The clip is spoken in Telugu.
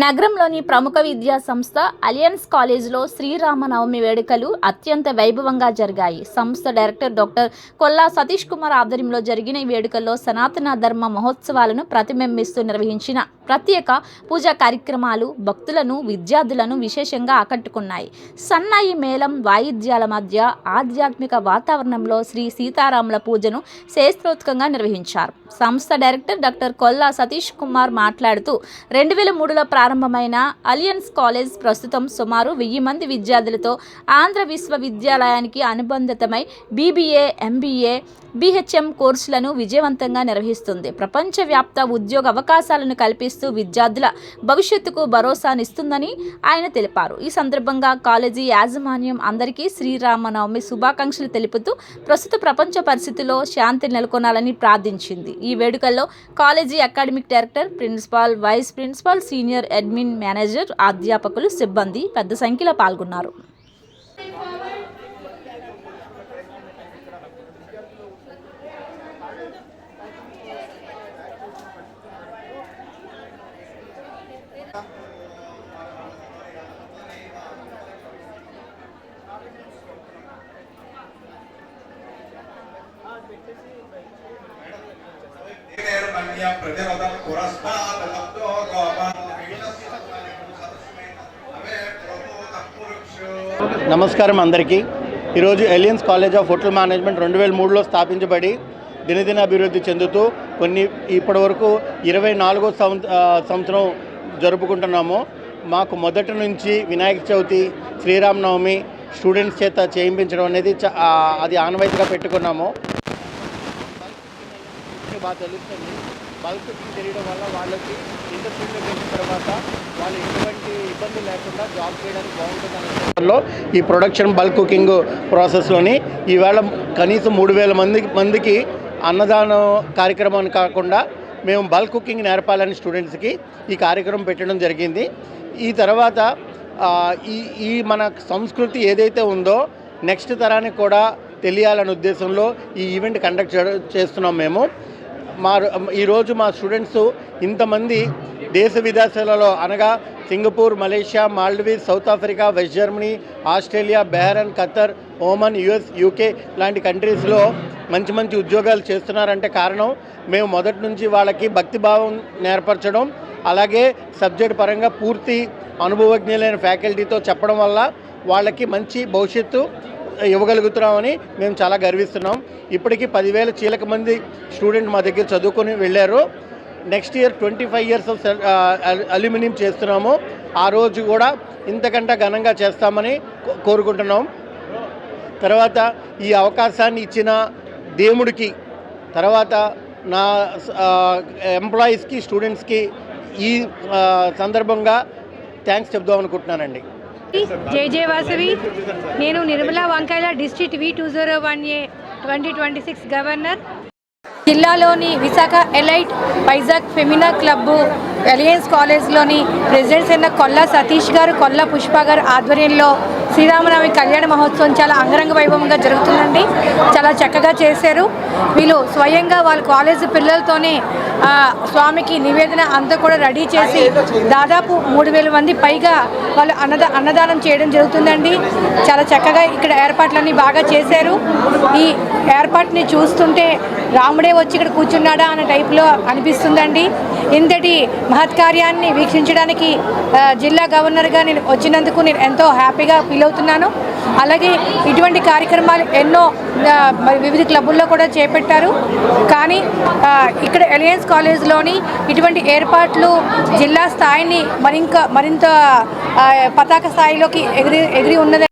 నగరంలోని ప్రముఖ విద్యా సంస్థ అలియన్స్ కాలేజీలో శ్రీరామనవమి వేడుకలు అత్యంత వైభవంగా జరిగాయి. సంస్థ డైరెక్టర్ డాక్టర్ కొల్లా సతీష్ కుమార్ ఆధ్వర్యంలో జరిగిన ఈ వేడుకల్లో సనాతన ధర్మ మహోత్సవాలను ప్రతిబింబిస్తూ నిర్వహించిన ప్రత్యేక పూజా కార్యక్రమాలు భక్తులను విద్యార్థులను విశేషంగా ఆకట్టుకున్నాయి. సన్నాయి మేళం వాయిద్యాల మధ్య ఆధ్యాత్మిక వాతావరణంలో శ్రీ సీతారాముల పూజను శాస్త్రోక్తంగా నిర్వహించారు. సంస్థ డైరెక్టర్ డాక్టర్ కొల్లా సతీష్ కుమార్ మాట్లాడుతూ 2003లో ప్రారంభమైన అలియన్స్ కాలేజ్ ప్రస్తుతం సుమారు 1000 మంది విద్యార్థులతో ఆంధ్ర విశ్వవిద్యాలయానికి అనుబంధితమై BBA, MBA, BHM కోర్సులను విజయవంతంగా నిర్వహిస్తుంది. ప్రపంచవ్యాప్త ఉద్యోగ అవకాశాలను కల్పిస్తూ విద్యార్థుల భవిష్యత్తుకు భరోసానిస్తుందని ఆయన తెలిపారు. ఈ సందర్భంగా కాలేజీ యాజమాన్యం అందరికీ శ్రీరామనవమి శుభాకాంక్షలు తెలుపుతూ ప్రస్తుత ప్రపంచ పరిస్థితుల్లో శాంతి నెలకొనాలని ప్రార్థించింది. ఈ వేడుకల్లో college academic director, principal, vice principal, senior admin manager, అధ్యాపకులు, సిబ్బంది పెద్ద సంఖ్యలో పాల్గొన్నారు. నమస్కారం అందరికీ. ఈరోజు alliance college of hotel management 2003లో స్థాపించబడి దినదిన అభివృద్ధి చెందుతూ ఇప్పటివరకు 24వ సంవత్సరం జరుపుకుంటున్నాము. మాకు మొదటి నుంచి వినాయక చవితి, శ్రీరామనవమి స్టూడెంట్స్ చేత చేయించడం అనేది అది ఆనవాయితీగా పెట్టుకున్నాము. బాగా తెలుస్తుంది. బల్క్ తెలియడం వల్ల వాళ్ళకి ఇండస్ట్రీలో వెళ్ళిన తర్వాత వాళ్ళు ఎటువంటి ఇబ్బంది లేకుండా జాబ్ చేయడానికి బాగుంటుంది. ఈ ప్రొడక్షన్ బల్క్ కుకింగ్ ప్రాసెస్లోని ఈవేళ కనీసం 3000 మందికి అన్నదానం కార్యక్రమాన్ని కాకుండా మేము బల్క్ కుకింగ్ నేర్పాలని స్టూడెంట్స్కి ఈ కార్యక్రమం పెట్టడం జరిగింది. ఈ తర్వాత ఈ మన సంస్కృతి ఏదైతే ఉందో నెక్స్ట్ తరానికి కూడా తెలియాలనే ఉద్దేశంలో ఈ ఈవెంట్ కండక్ట్ చేస్తున్నాం మేము. ఈరోజు మా స్టూడెంట్స్ ఇంతమంది దేశ విదేశాలలో అనగా Singapore, Malaysia, Maldives, South Africa, West Germany, Australia, Bahrain, Qatar, Oman, US, UK లాంటి కంట్రీస్లో మంచి మంచి ఉద్యోగాలు చేస్తున్నారంటే కారణం మేము మొదటి నుంచి వాళ్ళకి భక్తిభావం నేర్పరచడం, అలాగే సబ్జెక్ట్ పరంగా పూర్తి అనుభవజ్ఞులైన ఫ్యాకల్టీతో చెప్పడం వల్ల వాళ్ళకి మంచి భవిష్యత్తు ఇవ్వగలుగుతున్నామని మేము చాలా గర్విస్తున్నాం. ఇప్పటికీ 10,000 చీలక మంది స్టూడెంట్ మా దగ్గర చదువుకొని వెళ్ళారు. Next year 25 years of aluminium చేస్తున్నాము. ఆ రోజు కూడా ఇంతకంటే ఘనంగా చేస్తామని కోరుకుంటున్నాం. తర్వాత ఈ అవకాశాన్ని ఇచ్చిన దేవుడికి, తర్వాత నా ఎంప్లాయీస్కి, స్టూడెంట్స్కి ఈ సందర్భంగా థ్యాంక్స్ చెప్దాం అనుకుంటున్నానండి. జై వాసవి. నేను నిర్మలా వంకాయల డిస్ట్రిక్ట్ V201A 2026 గవర్నర్. జిల్లాలోని Visakha elite Vizag Femina club alliance కాలేజ్లోని ప్రెసిడెంట్స్ అయిన కొల్లా సతీష్ గారు, కొల్లా పుష్ప గారు ఆధ్వర్యంలో శ్రీరామనవమి కళ్యాణ మహోత్సవం చాలా అంగరంగ వైభవంగా జరుగుతుందండి. చాలా చక్కగా చేశారు. వీళ్ళు స్వయంగా వాళ్ళ కాలేజీ పిల్లలతోనే స్వామికి నివేదన అంతా కూడా రెడీ చేసి దాదాపు 3000 మంది పైగా వాళ్ళు అన్నదానం చేయడం జరుగుతుందండి. చాలా చక్కగా ఇక్కడ ఏర్పాట్లన్నీ బాగా చేశారు. ఈ ఏర్పాటుని చూస్తుంటే రాముడే వచ్చి ఇక్కడ కూర్చున్నాడా అనే టైప్లో అనిపిస్తుందండి. ఇంతటి మహత్కార్యాన్ని వీక్షించడానికి జిల్లా గవర్నర్గా నేను వచ్చినందుకు నేను ఎంతో హ్యాపీగా ఫీల్ అవుతున్నాను. అలాగే ఇటువంటి కార్యక్రమాలు ఎన్నో వివిధ క్లబ్బుల్లో కూడా చేపట్టారు. కానీ ఇక్కడ అలియన్స్ కాలేజ్లోని ఇటువంటి ఏర్పాట్లు జిల్లా స్థాయిని మరింత పతాక స్థాయిలోకి ఎగిరి ఉన్నది.